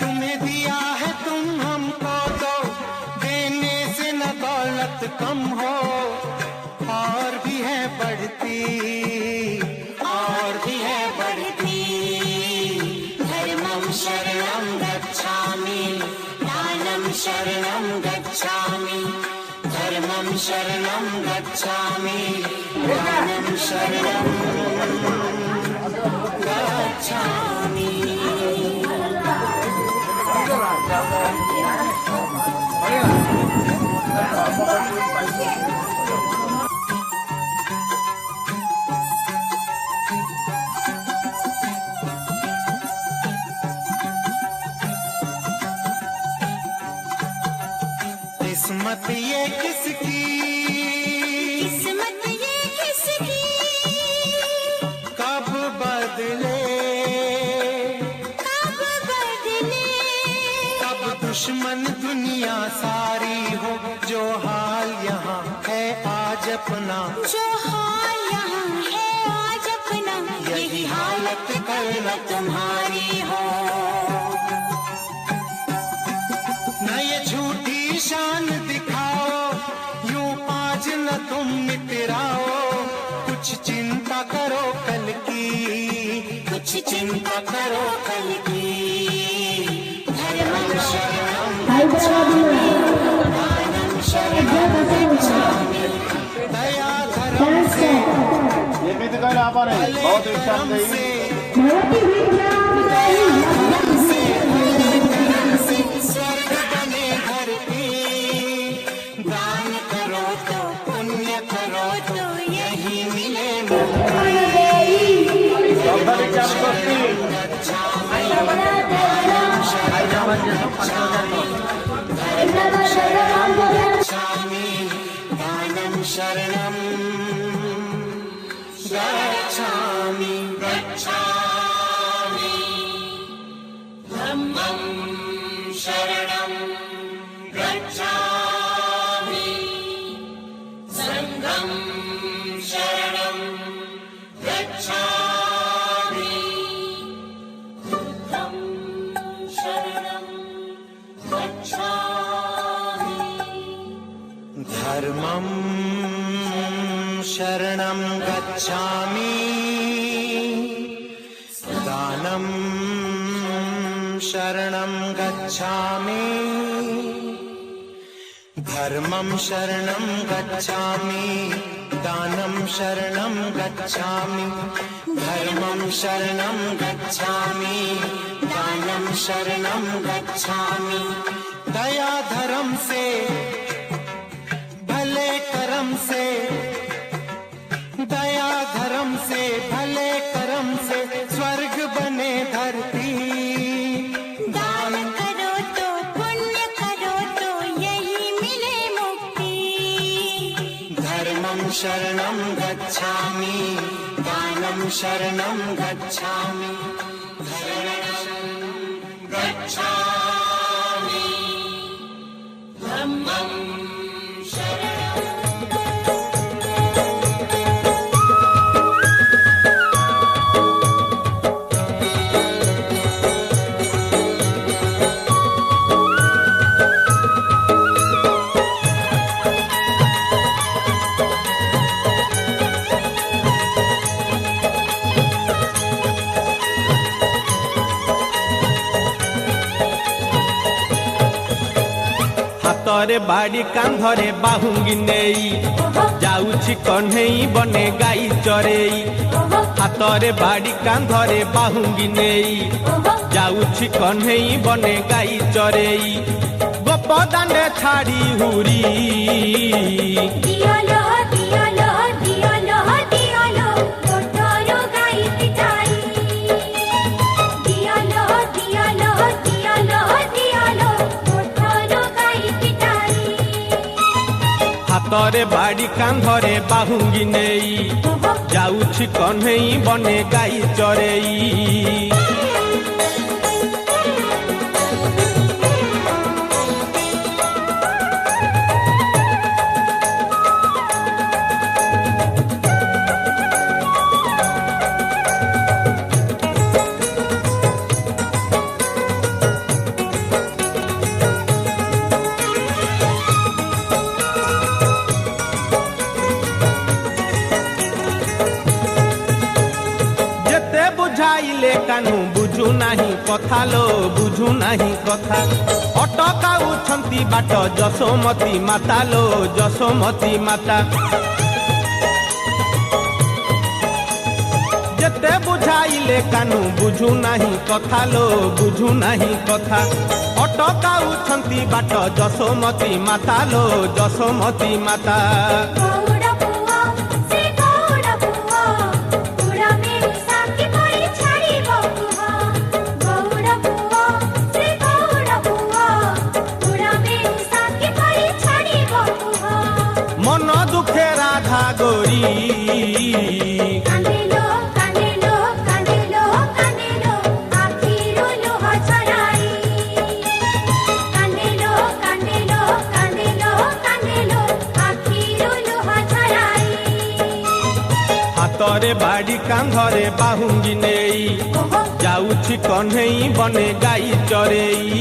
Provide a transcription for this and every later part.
तुम्हें दिया है तुम मत कम हो, और भी है बढ़ती, और भी है बढ़ती। धर्मं शरणं गच्छामि, दानं शरणं गच्छामि, धर्मं शरणं गच्छामि, दानं शरणं गच्छामि। किस्मत ये किसकी, किस्मत ये किसकी, कब बदले, कब बदले, कब दुश्मन दुनिया सारी हो। जो हाल यहाँ है आज अपना, जो हाल यहाँ है आज अपना, यही हालत कल न तुम्हारी हो। न ये झूठी शान दिखाओ, यूं आज न तुम मिटराओ। कुछ चिंता करो कल की, कुछ चिंता करो कल की। धर्मं शरणं गच्छामि, दानं शरणं गच्छामि, दया धर्म से, ये भी दिखाई आप आ रहे हैं, बहुत इच्छा से, स्वर्ग बने धरती। दान करो तो पुण्य करो तो यही मिले दानं शरणं गच्छामि, गच्छामि, धम्मं शरणं गच्छामि, संघं शरणं गच्छामि, बुद्धं शरणं गच्छामि, धर्मं शरणं गच्छामि, दानं शरणं गच्छामि, धर्मं शरणं गच्छामि, दानं शरणं गच्छामि, धर्मं शरणं गच्छामि, दानं शरणं गच्छामि। दया धर्म से, भले कर्म से, दया धर्म से, भले कर्म से, स्वर्ग बने धरती। दान करो तो पुण्य करो तो यही मिले मुक्ति। धर्मं शरणं गच्छामि, दानं शरणं गच्छामि, धर्मं गच्छामि, धम्मं शरणं। हातरे बाड़ी कांधरे बाहुंगी नेई, जाउछि कन्हई बने गाई चरेई। हातरे बाड़ी कांधरे बाहुंगी नेई, जाउछि कन्हई बने गाई चरेई। गोपदाने छाड़ी हुरी, दियालो दियालो दियालो दियालो मोटरो गाई पिटाई। दियालो दियालो दियालो दियालो मोटरो गाई पिटाई। हातरे बाड़ी कांधरे बाहुंगी नेई, जाउछि कन्हई बने गाई चरेई। कानू बुझु नाही कथा लो बुझु नाही कथा अटकाउछंती बाट जसोमती माता लो जसोमती माता जेते बुझाइले कानू बुझु नाही कथा लो बुझु नाही कथा अटकाउछंती बाट जसोमती माता लो जसोमती माता गौड़ पुआ से गौड़ पुआ पूरा मेरे साथी पड़ी छाड़ी बपुआ गौड़ पुआ से गौड़ पुआ पूरा मेरे साथी पड़ी छाड़ी बपुआ मन दुखे राधा गोरी कांदेलो कांदेलो कांदेलो कांदेलो आखिरो लोहा छराई कांदेलो कांदेलो कांदेलो कांदेलो आखिरो लोहा छराई हातरे बाड़ी कांधरे बाहुंगी नेई जाउछि कन्हई बने गाई चरेई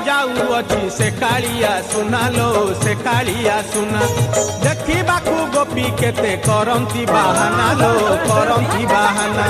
जाऊअछि से कालिया सुना लो से कालिया सुना देखिबाकू गोपी केते करंती बाहाना लो करंती बाहाना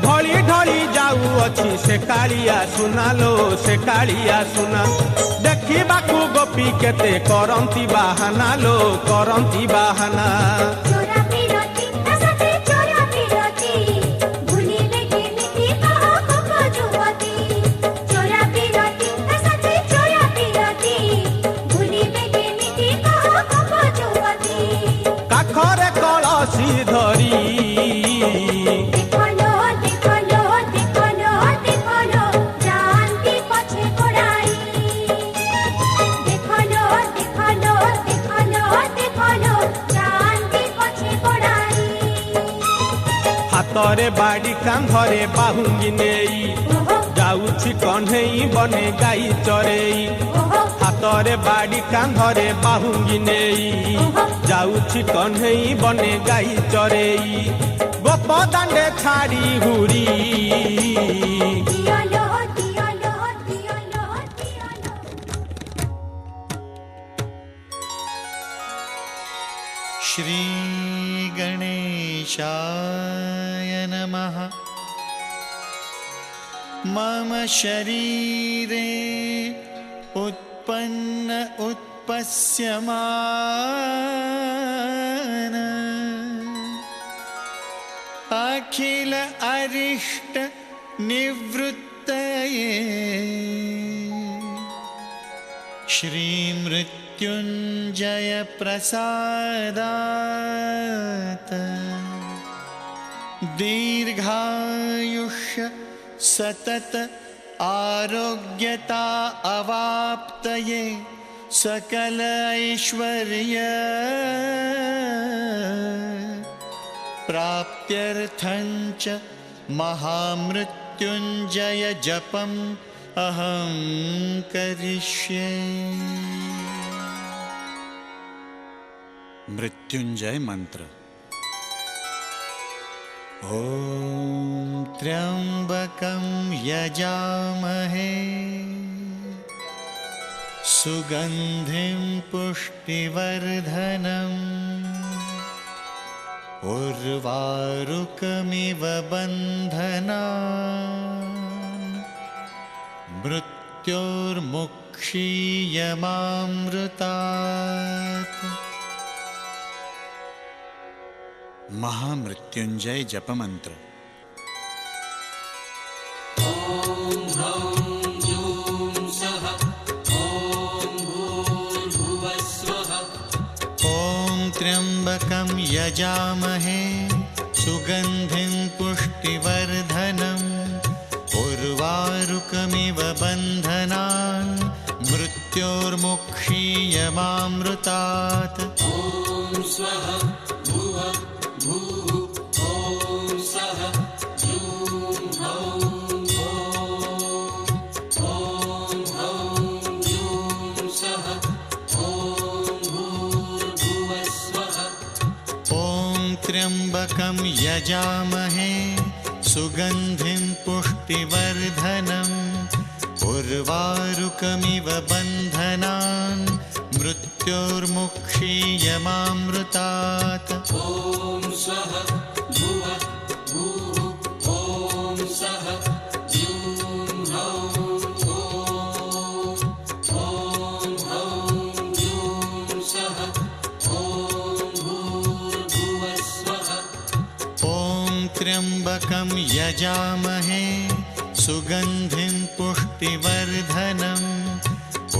ढली ढली जाऊअछि से कालिया सुना लो से कालिया सुना देखिबाकू गोपी केते करंती बाहाना लो करंती बाहाना चोरा पिरती असते चोरा पिरती भूलिले केमिति कहो कोको जुवती चोरा पिरती असते चोरा पिरती भूलिले केमिति कहो कोको जुवती काखरे कलसी धरी देखलो देखलो देखलो देखलो जानती पछे कोड़ाई देखलो देखलो देखलो देखलो जानती पछे कोड़ाई हातरे बाड़ी कांधरे बाहुंगी नेई जाउछि कन्हई बने गाई चरेई हातरे बाड़ी कांधरे बाहुंगी नेई जाउछि कन्हई बने गाई चरेई गोप दांडे छाड़ी हुरी दियालो दियालो दियालो दियालो श्री गणेशाय नमः। मम शरीरे उत्पन्न उत्पस्यमान अखिल अरिष्ट निवृत्तये श्री मृत्युंजय प्रसादात् दीर्घायुष्य सतत आरोग्यता अवाप्तये सकल ऐश्वर्य प्राप्त्यर्थंच महामृत्युंजय जपम् अहं करिष्ये। मृत्युंजय मंत्र। ओम त्र्यंबकं यजामहे सुगंधिं पुष्टिवर्धनम् उर्वारुकमिव बन्धनान् मृत्योर्मुक्षीयमामृतात्। महामृत्युंजय जप मंत्र। ॐ त्र्यंबकं यजामहे सुगंधिं पुष्टिवर्धनम् उर्वारुकमिव बन्धनान् मृत्योर्मुक्षीयमामृतात्। ॐ स्वः भुवः भूः ॐ सः ह्यूं हौं ॐ ह्यूं सः ॐ भूर्भुवः स्वः। ॐ त्र्यंबकं यजामहे सुगंधिं पुष्टिवर्धनम् उर्वारुकमिव बन्धनान् मृत्योर्मुक्षीयमामृतात्। ॐ स्वः भुवः भूः ॐ सः ह्यूं हौं ह्यूं सः ॐ भूर्भुवः स्वः। ॐ त्र्यंबकं यजामहे सुगंधिं पुष्टिवर्धनम्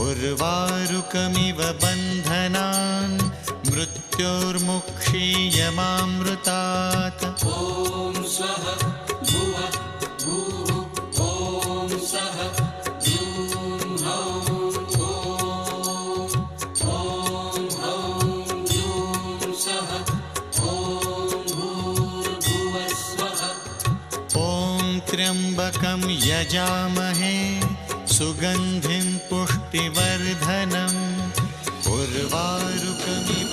उर्वारुकमिव बन्धनान् मृत्योर्मुक्षीयमामृतात्। ॐ स्वः भुवः भूः ॐ सः ह्यूं हौं ह्यूं सः ॐ भूर्भुवः स्वः। ॐ त्र्यंबकं यजामहे सुगंधिं पुष्टिवर्धनम् उर्वारुकमिव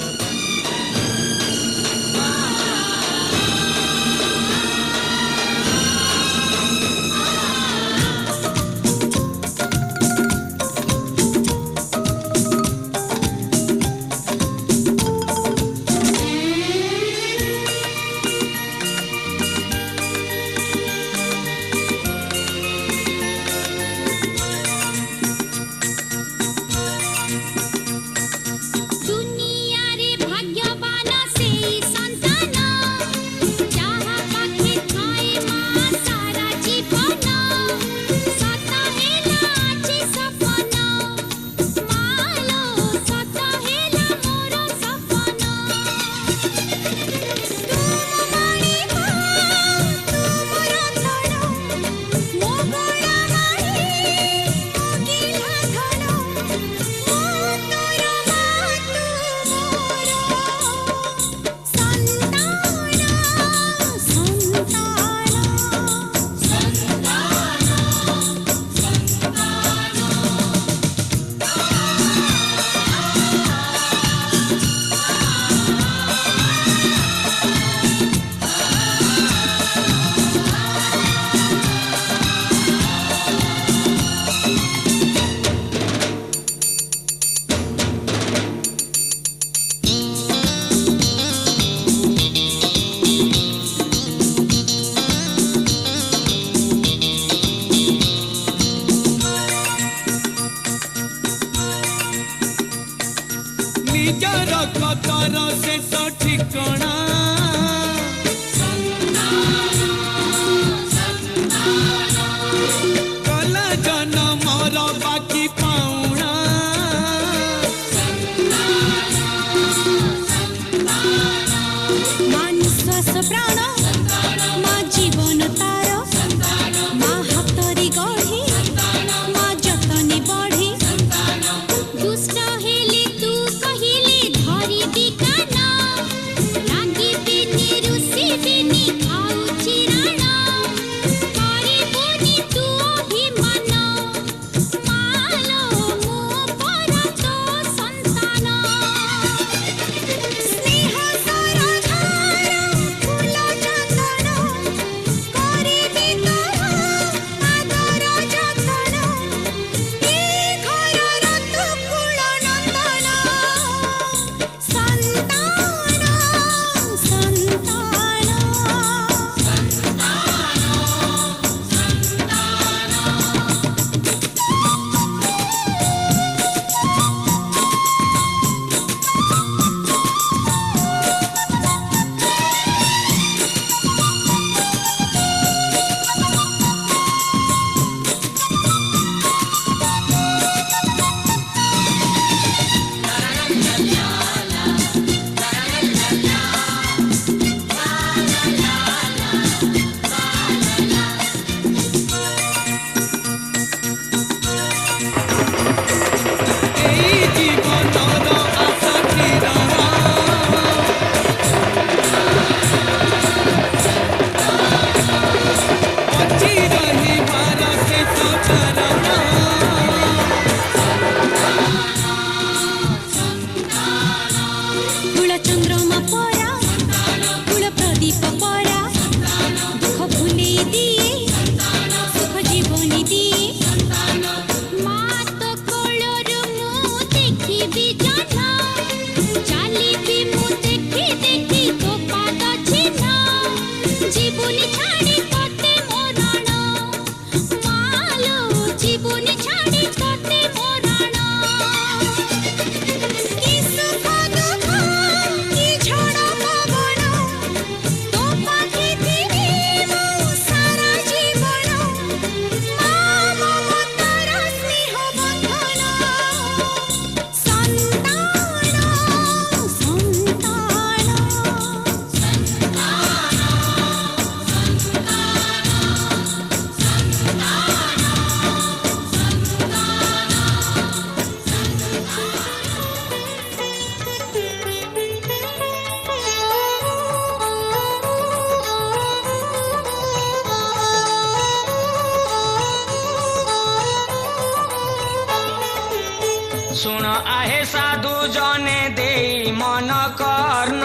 शुण आहे साधु जने देई मन कर्ण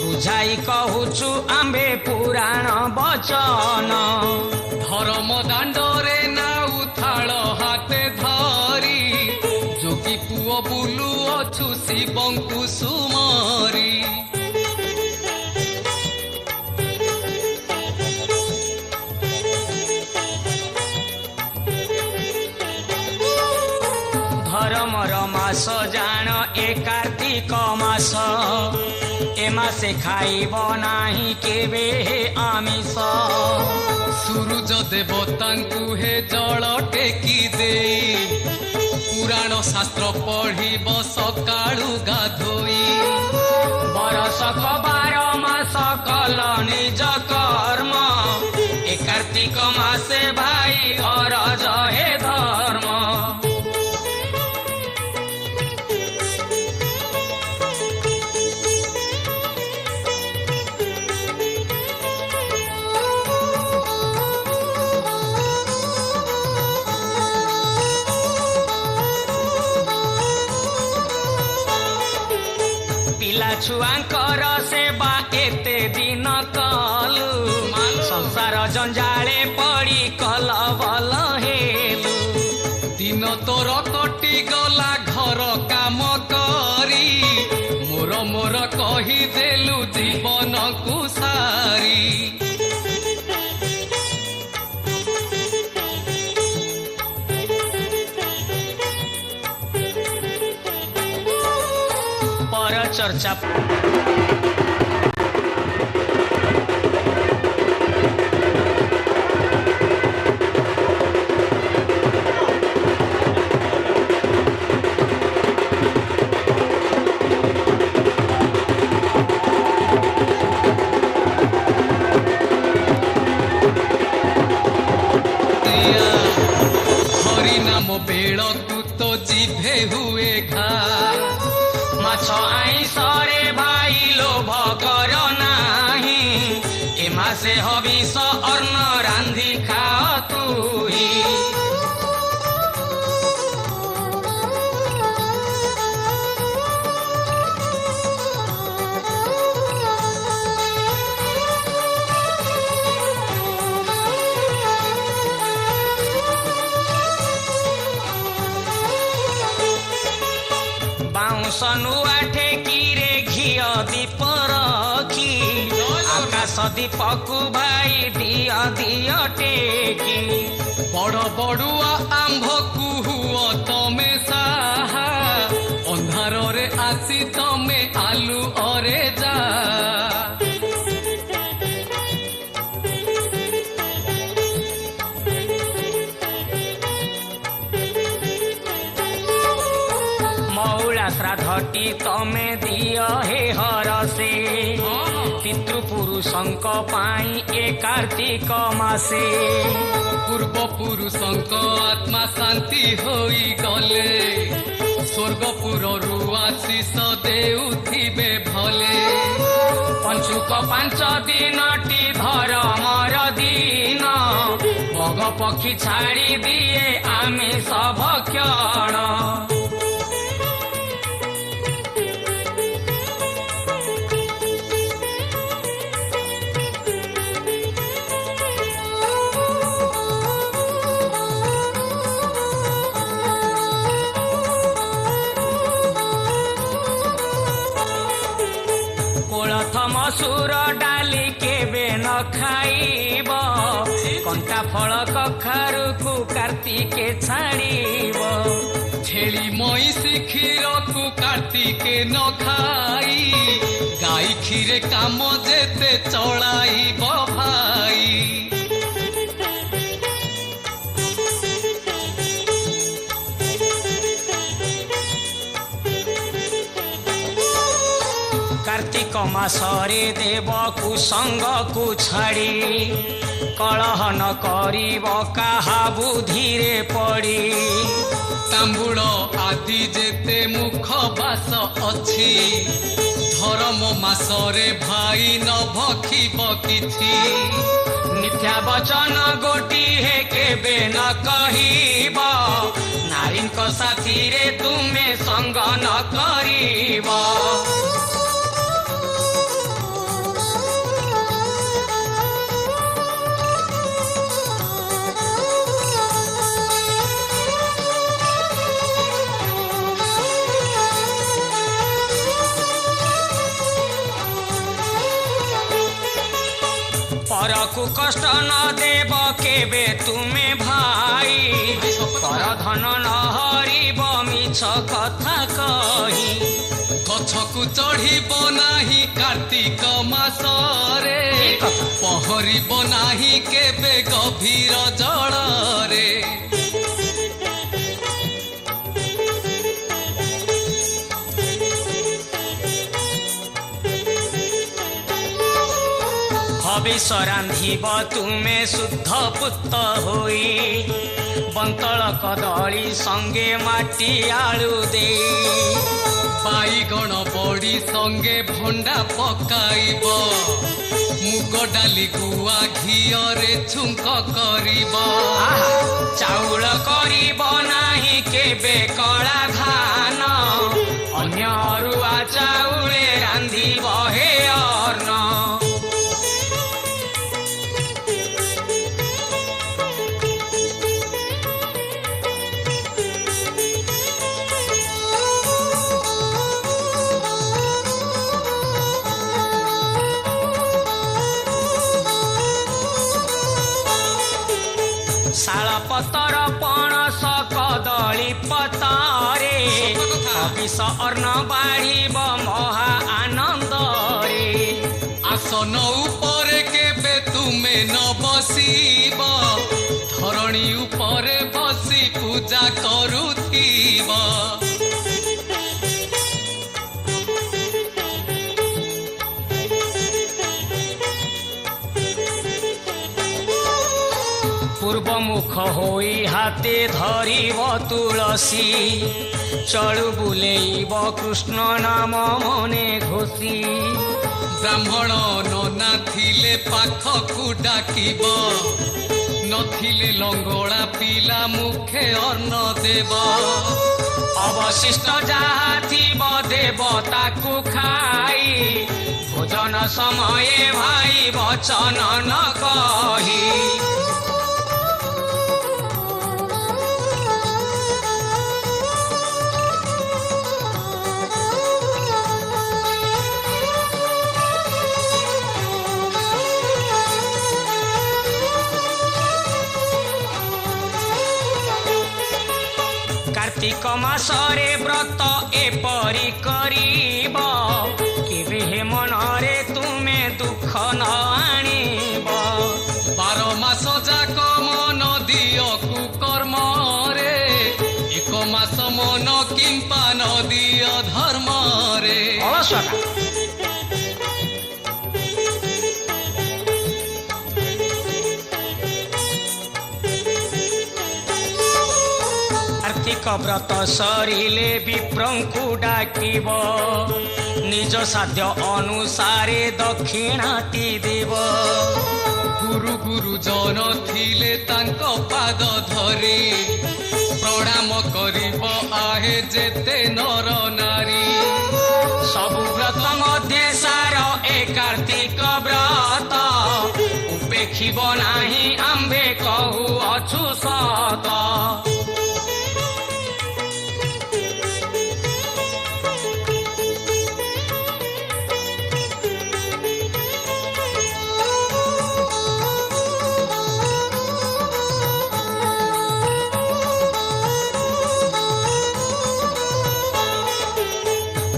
बुझाई कहूचु आंबे पुराण बचन धर्म दांडरे ना उथाल हाते धरी जोगी पुओ बुलु अछु शिवंकु सुमरी धर्मर मास जान ए कार्तिक मास ए मासे खाइब नाही केबे आमिष सूरज देवतांकु हे जल टेकी दे पुराण शास्त्र पढ़िब सकाळु गाधोई बरसक 12 मास कल निज कर्म ए कार्तिक मासे भाई अरज हे धर्म छुआंकर सेवा एते दिन कलु संसार जंजाले पड़ी कलबल हेलु दिन तोर कटी गला घर काम करी मोर मोर कही देलु जीवन को सारी पर चर्चा हरि नाम बेलकु तो जिभे हुए घा माछ आइसरे भाई लोभ कर नाही ए मासे हबिष अन्न रांधि खा तुही बाउंसनुआ ठेकीरे घिଅ दीप रखी आकाश दीपकु भाई दिया दिया टेकी बड़ बड़ुआ आंभ कुहुओ तमे साहा अंधार रे आसी तमे आलू अरे जा मौला श्राद्धटी तमे दिया हे हरसे पितृपुरुषंक पाई ए कार्तिक मासे पूर्व पुरुषंक आत्मा शांति होई गले स्वर्गपुर आशीष देउथिबे भले पंचुक 5 दिनटी धर्मर दिन भग पक्षी छाड़ी दिए आमे सब क्षण मसूर डाली केबे न खाइब कंटा फल कखारु को कार्तिके छाड़ीब छेली मईसी क्षीर को कार्तिके न खाई गाई क्षीरे काम जेते चलाइब भाई कार्तिक मासरे देव कुसंग को छाड़ी कलह न करिब काहा बुधिरे पड़ी तांबुल आदि जेते मुख बास अछि धर्म मासरे भाई न भखिब किछि मिथ्या वचन गोटी हे केबे न कहिब नारीक ସାଥୀ ରେ ତୁମେ ସଙ୍ଗ ନ କରିବ। परकु कष्ट न देव केबे तुमे भाई, पर धन न हरिब मिछ कथा कही। गछकु चढ़िब नाही कार्तिक मासरे, पहरिब नाही केबे गभीर जଳରେ। हविष रांधिब तुमे शुद्ध पुत होई, बंतल कदली संगे माटी आलू दे। बाईगण बड़ी संगे भंडा पकाइब, मुग डाली गुआ घियरे छुंक करिब। चाउल करिब नाही केबे कला धान, अन्य अरुआ चाउले रांधिब हे अन्न। शाल पतर पणस कदली पतरे, हविष अन्न बाढ़िब महा आनंद रे। आसन उपरे केबे तुमे न बसिब, धरणी उपरे बसी पूजा करुथिब। पूर्व मुख होई हाते धरिब तुलसी, चलु बुलेइब कृष्ण नाम मने घोषी। ब्राह्मण नना थिले पाखकु डाकिब, नथिले लंगड़ा पिला मुखे अन्न देब। अवशिष्ट जहा थिब देवता को खाई, भोजन समय भाई वचन न कही। कार्तिक मासरे व्रत एपरी करिब, केबे हे मनरे तुमे दुख न आनिब। 12 मास जाक मन दिय कुकर्म रे, 1 मास मन किंपा न दिय धर्म रे। कार्तिक व्रत सरिले विप्रंकु डाकिब, निज साध्य अनुसारे दक्षिणाति देव। गुरु गुरुजन थिले तांक पाद धरी, प्रणाम करिब आहे जेते नर नारी। सबु व्रत मध्य सार ए कार्तिक व्रत, उपेक्षिब नाही आम्भे कहु अछु सत।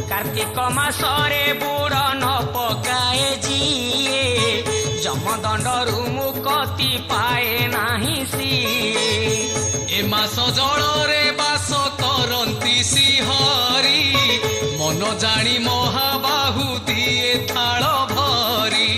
कार्तिक मासरे बुड़ न पकाए जिए, जमदंडरु मुक्ति पाए नाही सिए। ए मास जଳରେ बास करंती श्रीहरि, मन जानी महाबाहु दिए थाल भरी।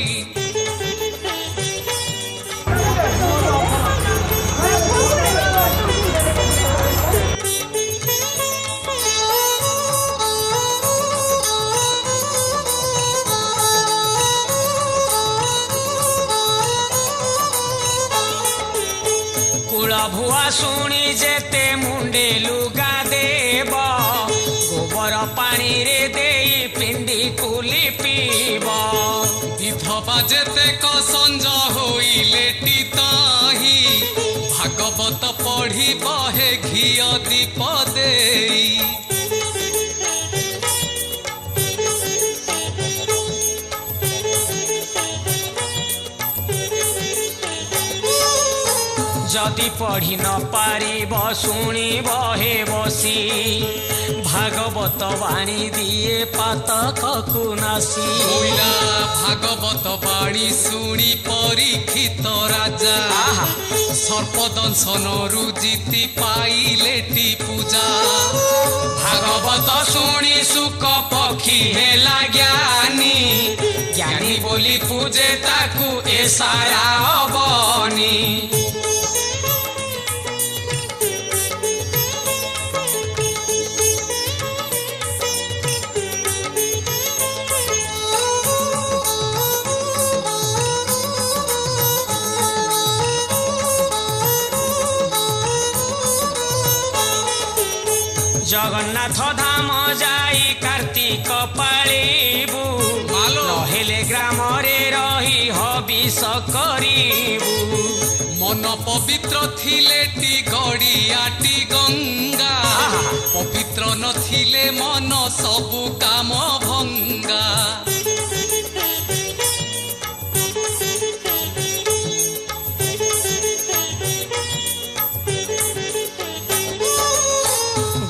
कुल भुआ शुणी जेते मुंडे लुगा ଘିଅ ଦୀପ ଦେଇ। जदि पढ़ी न पारिब शुणिब हे बसी भागवत बाणी दिए पातकु नासी। कोइला भागवत बाणी शुणी परीक्षित राजा सर्पदंशनरु जीति पाइलेटी पूजा। भागवत शुणी सुख पक्षी हेला ज्ञानी ज्ञानी बोली पूजे ताकू ए सारा अबनी। जगन्नाथ धाम जाई कार्तिक पाळिबु नहेले ग्राम रे रही हबिष करिबु। मन पवित्र थिले टी गड़ियाटी गंगा पवित्र नथिले मन सबु काम भंगा।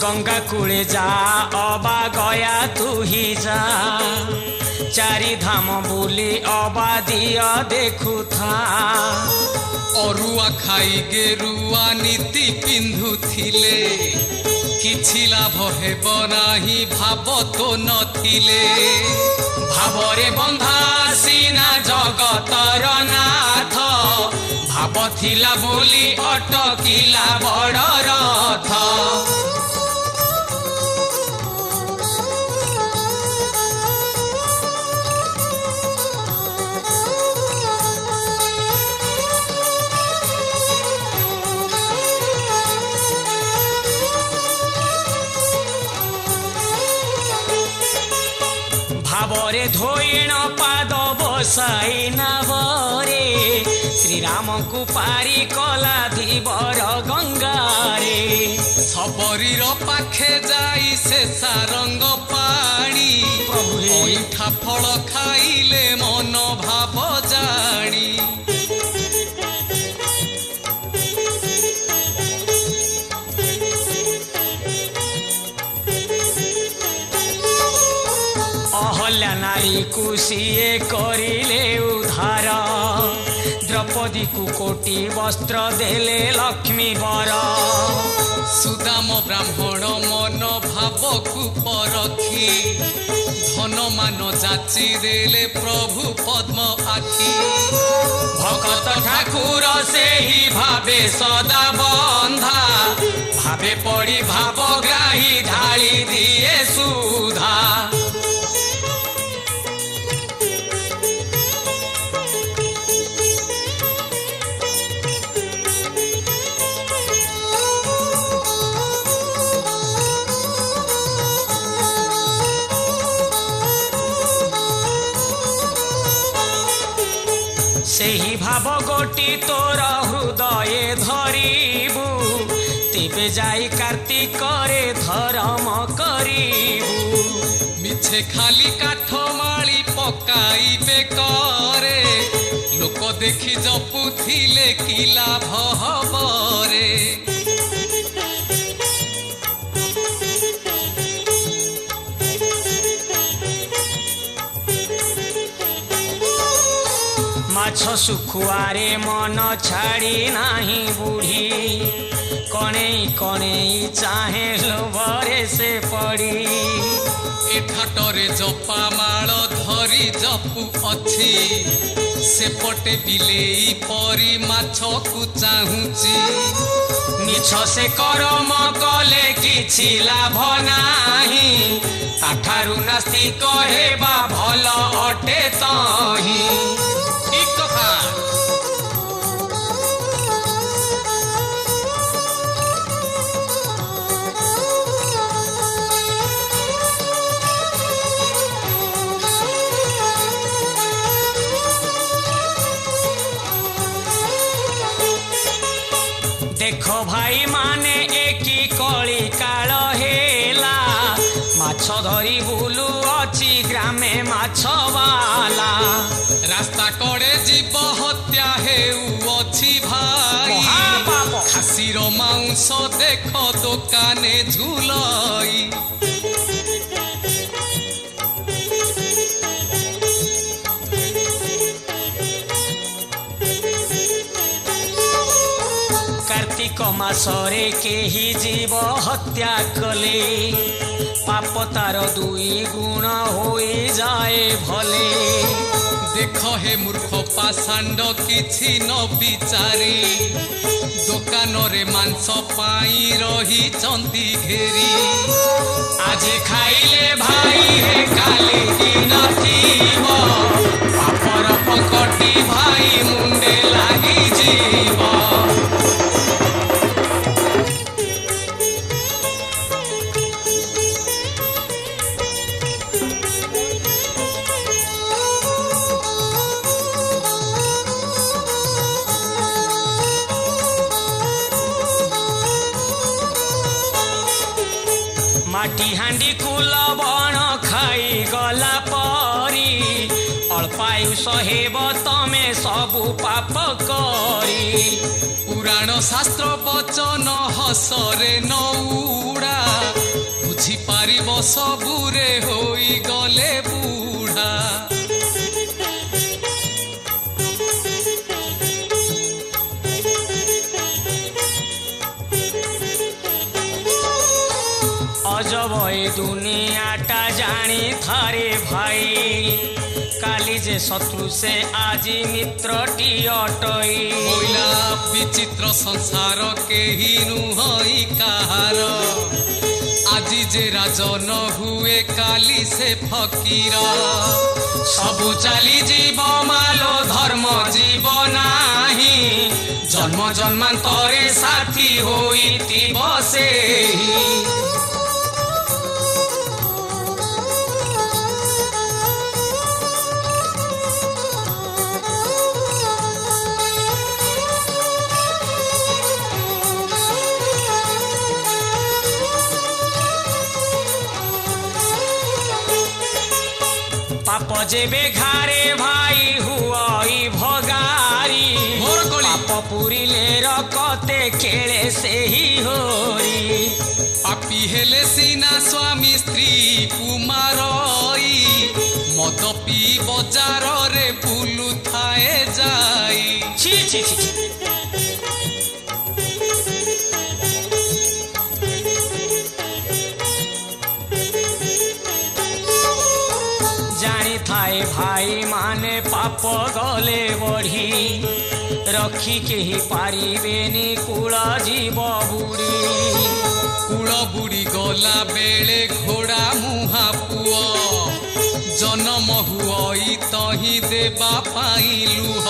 गंगा कूले जा अबा गया तू ही जा चारि धाम बुली अबा दिया देखु था। अरुआ खाई गेरुआ नीति पिंधुथिले किछि लाभ हेब नाही भाव तो नथिले। भावरे बंधा सीना जगतर नाथ भाव थिला बोली अटकिला बड़ रथ। भावरे धोइण पाद बसाई नावरे श्रीराम को पारी कला धीवर गंगारे। सबरीर पाखे जाई से सारंग पाणी ऐठा फल खाइले मन भाव जानी। अहल्या नारी कुशिए करिले उधार द्रौपदी को कोटी वस्त्र देले लक्ष्मी वर। सुदाम ब्राह्मण मन भाव को परखी धन मान जाची देले प्रभु पद्म आखि। भगत ठाकुर से ही भावे सदा बंधा भावे पड़ी भावग्राही ढाली दिए सुधा। सेही भाव गोटी तोर हृदय धरिबु तेबे जाई कार्तिक रे धर्म करिबु। मिछे खाली काठ माली पकाइबे करे लोक देखि जपुथिले कि लाभ हबरे। माछ सुखुआरे मन छाड़ी नाही बुढ़ी कणेई कणेई चाहे लोभरे से पड़ी। एठाटरे जपा माल धरी जपु अछि सेपटे बिलेई परी माछ को चाहुची। मिछ से करम कले किछि लाभ नाही ताठारु नास्तिक हेबा भल अटे तही। ठीक कथा। देखो भाई माने एक কানে ঝুলাই। कार्तिक मासरे केही जीव हत्या कले पाप तार दुई गुण होई जाए भले। देख हे मूर्ख पाषांड किछि न बिचारी दोकान रे मांस पाई रही चंदी घेरी। आज खाइले भाई हे काली दिन थीब पापर पकटी भाई मुंडे लागी जीव। माटी हांडी कुल बण खाई गला परी अल्पायुष हेब तमे सबु पाप करी। पुराण शास्त्र वचन हसरे नौड़ा बुझी पारिब सबुरे होई गले बुढ़ा। अजब ए दुनियाटा जानी थारे भाई काली जे शत्रु से आज मित्रटी अटई। होइला विचित्र संसार केही नुहई काहार আজি যে রাজন হুয়ে কালি সে ফকির। सबु चाली जीव मालो धर्म जीव नाही जन्म जन्मांतरे साथी होइतिब सेही। पाप जेबे घारे भाई हुई भगारी मोर कली पाप पुरिले रकते खेले से ही होरी। पापी हेले सीना स्वामी स्त्री कुमारई मद पी बजार रे बुलु थाए जाई। छी छी छी छी। जानी थाए भाई माने पाप गले बढ़ी रखी केही पारिबेनी कूल जीव बुड़ी। कूल बुड़ी गला बेले घोड़ा मुहा पुआ जन्म हुई तही देवा पाई लुह।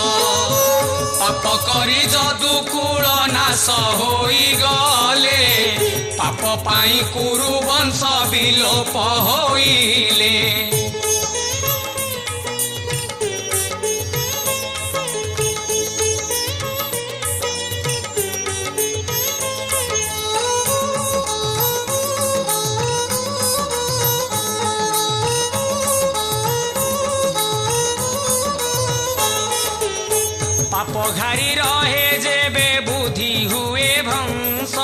पाप करी जदु कूल नाश होई गले पाप पाई कुरु वंश विलोप होइले। पाप घारी रहे जेबे बुद्धि हुए भ्रंश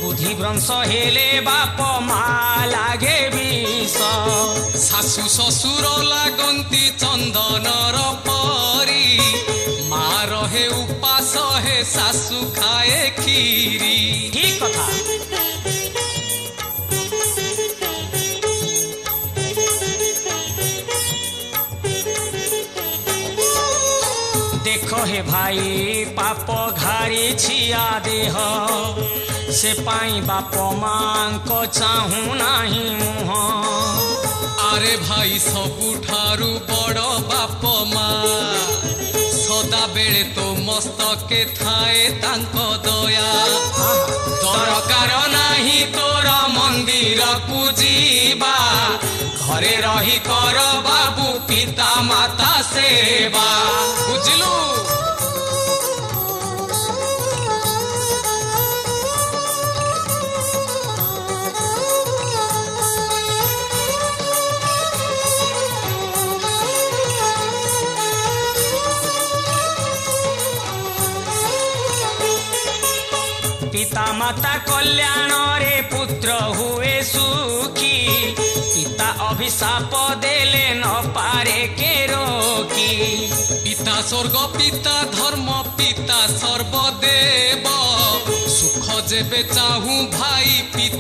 बुद्धि भ्रंश हेले बाप माँ लागे विष। शाशु शशुर लागंती चंदनर परी माँ रहे उपास हे शाशु खाए खीरी। ठीक कथा। देखो हे भाई पाप घारी छिया देह से पाई बाप मां को चाहू नाही मुह। आरे भाई सबुठारु बड़ बाप माँ सदा बेले तो मस्तके थाए तांको दया। दरकार नाही तोर मंदिर को जीवा घरे रही कर बाबू पिता माता सेवा। बुझलु पिता माता कल्याण रे पुत्र हुए सुखी पिता अभिशाप देले न पारे के रोकी पिता स्वर्ग पिता धर्म पिता सर्वदेव सुख जेबे चाहू भाई पिता